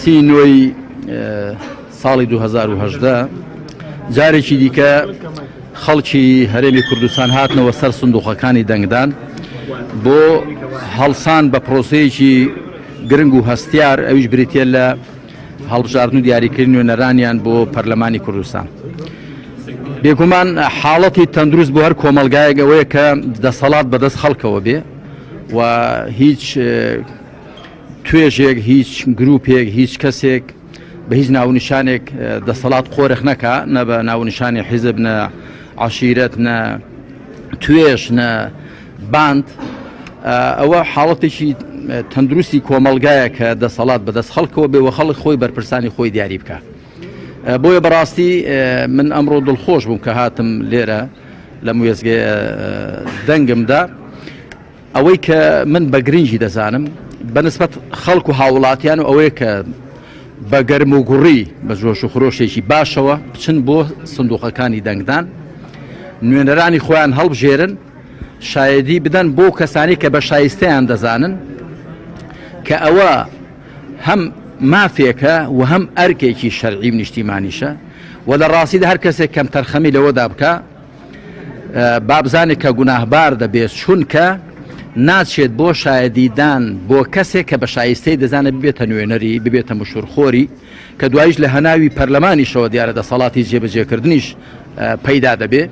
سینۆی ساڵی 2018 جارێکی دیکە خەڵکی هەرێمی کوردستان هاتنەوە سەر سندوقەکانی دەنگدان بۆ هەڵسان بە پرۆسەیەکی گرنگ و هەستیار ئەویش بریتە لە هەڵبژاردن و دیاریکردن نوێنەرانیان بۆ پەرلەمانی کوردستان. بێگومان حاڵەتی تەندروست بۆ هەر کۆمەلگایەک ئەوەیە کە دەسەڵات بەدەست خەڵکەوە بێ و هیچ توێژێک هیچ گروپێک هیچ کەسێک بە هیچ ناونیشانێک دەسەڵات قۆرخ نەکا نە بە ناونیشانی حیزب نە عەشیرەت نە توێژ نە باند. ئەوە حاڵەتێکی تەندروستی کۆمەلگایە کە دەسەڵات بەدەست خەڵکەوە بێ و خەڵک خۆی بەرپرسانی خۆی دیاری بکە. بۆیە بەڕاستی من ئەمڕۆ دڵخۆش بووم کە هاتم لێرە لە موێزگێ دەنگمدا ئەوەی کە من بە گرنگی دەزانم بەنسبەت خەڵک و هاوڵاتیان و ئەوەیە کە بە گەرم و گوڕی بە جۆش و خۆشێکی باشەوە بچن بۆ سندوقەکانی دەنگدان نوێنەرانی خۆیان هەڵبژێرن شایەدی بدەن بۆ کەسانی کە بە شایستەیان دەزانن کە ئەوە هەم مافێکە و هەم ئەرکێکی شەرعی نیشتیمانیشە و لە ڕاستیدا هەر کەسێک کەم تەرخەمی لەوەدا بکە بابزانێک کە گوناهبار دەبێت چونکە ناچێت بۆ شایەدیدان بۆ کەسێک کە بە شایستەی دەزانێت ببێتە نوێنەری ببێتە مشورخۆری کە دوایش لە هەناوی پەرلەمانیشەوە دیارە دەسەڵاتی جێبەجێکردنیش پەیدا دەبێ.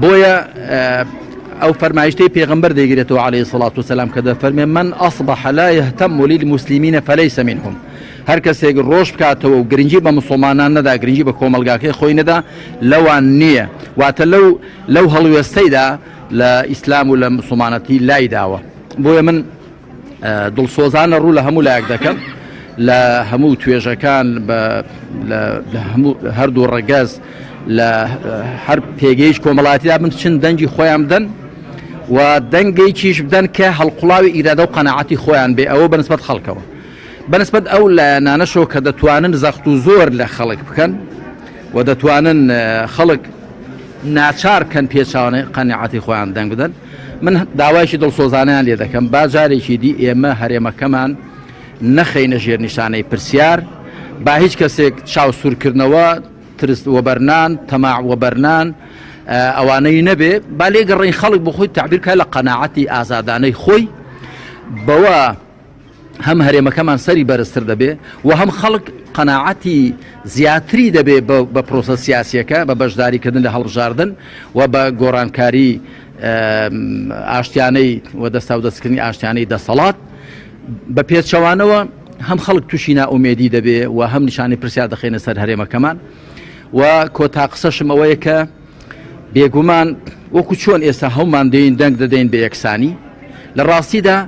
بۆیە ئەو فەرمایشتەی پێغەمبەر دەیگرێتەوە عەلەیهی سەڵات وسەلام کە دەفەرمێ من ئەصبح لا يهتم للمسلمین فليس منهم. هەر کەسێک ڕۆژ بکاتەوە و گرنگی بە مسلمانان نەدا گرنگی بە کۆمەلگاکەی خۆی نەدا لەوان نییە واتە لەو هەڵوێستەیدا لە ئیسلام و لە مسلمانەتی لای داوە. بۆیە من دڵسۆزانە ڕوو لە هەموو لایەک دەکەم لە هەموو توێژەکان لە هەموو هەردوو ڕەگەز لە هەر پێگەیش کۆمەڵاتیدا بچن دەنگی خۆیان بدەن و دەنگێکیش بدەن کە هەڵقوڵاوی ئیرادە و قەناعەتی خۆیان بێ ئەوە بەنسبەت خەڵکەوە بەنسبەت ئەو لایەنانەشەوە کە دەتوانن زەخت و زۆر لە خەڵک بکەن و دەتوانن خەڵک ناچار کەن پێچاوانەی قەناعەتی خۆیان دەنگ بدەن. من داوایشی دڵسۆزانیان لێ دەکەم با جارێکی دی ئێمە هەرێمەکەمان نەخەینە ژێر نیشانەی پرسیار با هیچ کەسێک چاو سوورکردنەوە ترست وەبەرنان تەماع وەبەرنان ئەوانەی نەبێ با لێگەڕین خەڵک بۆ خۆی تعبیرکە لە قەناعەتی ئازادانەی خۆی بەوە هەم هەرێمەکەمان سەری بەرزتر دەبێ و هەم خەڵک قەناعەتی زیاتری دەبێ بە پرۆسە سیاسیەکە بە بەشداریکردن لە هەڵبژاردن و بە گۆڕانکاری ئاشتیانەی و دەستا و دەستکردنی ئاشتیانەی دەسەڵات بە پێچەوانەوە هەم خەڵک تووشی نائومێدی دەبێ و هەم نیشانی پرسیار دەخێنە سەر هەرێمەکەمان و کۆتا قسەشم ئەوەیە کە بێگومان وەکو چۆن ئێستا هەومان دەین دەنگ دەدەین بە یەکسانی لە ڕاستیدا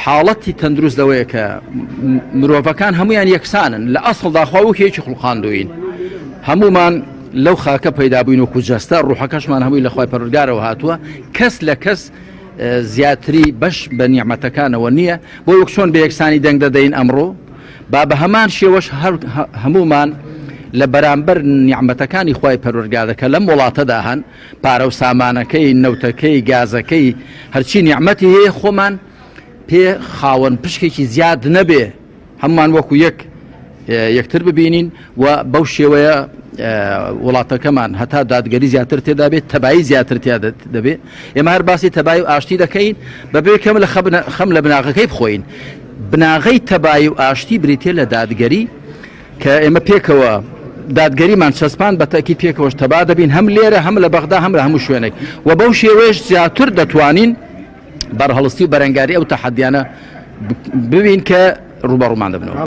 حاڵەتی تەندروست لەوەیە کە مرۆڤەکان هەمویان یەکسانن لە ئەسڵدا خواوەکێکی خوڵقاندوین هەمومان لەو خاکە پەیدا بووین وەکو جەستە ڕوحەکەشمان هەمووی لە خوای پەروەردگارەوە هاتووە کەس لە کەس زیاتری بەش بە نیعمەتەکانەوە نییە بۆ وەک چۆن بە یەکسانی دەنگ دەدەین ئەمڕۆ با بە هەمان شێوەش هەمومان لە بەرامبەر نیعمەتەکانی خوای پەروەردگارەکە لەم وڵاتەدا هەن پارە و سامانەکەی نەوتەکەی گازەکەی هەرچی نیعمەتی هەیە خۆمان پێ خاوەن پشکێکی زیاد نەبێ هەمومان وەکو یەکتر ببینین و بەو شێوەیە وڵاتەکەمان هەتا دادگەری زیاتر تێدا بێت تەبایی زیاتر تێدا دەبێت. ئێمە هەر باسی تەبایی و ئاشتی دەکەین بەبێ کەم لە خەم لە بناغەکەی بخۆین. بناغەی تەبایی و ئاشتی بریتێ لە دادگەری کە ئێمە پێکەوە دادگەریمان چەسپان بە تەکی پێکەوەش تەبا دەبین هەم لێرە هەم لە بەغدا هەم لە هەموو شوێنێک و بەو شێوەیەش زیاتر دەتوانین بەرهەڵستی و بەرەنگاری ئەو تەحەدیانە ببین کە ڕوبەڕوومان دەبنەوە.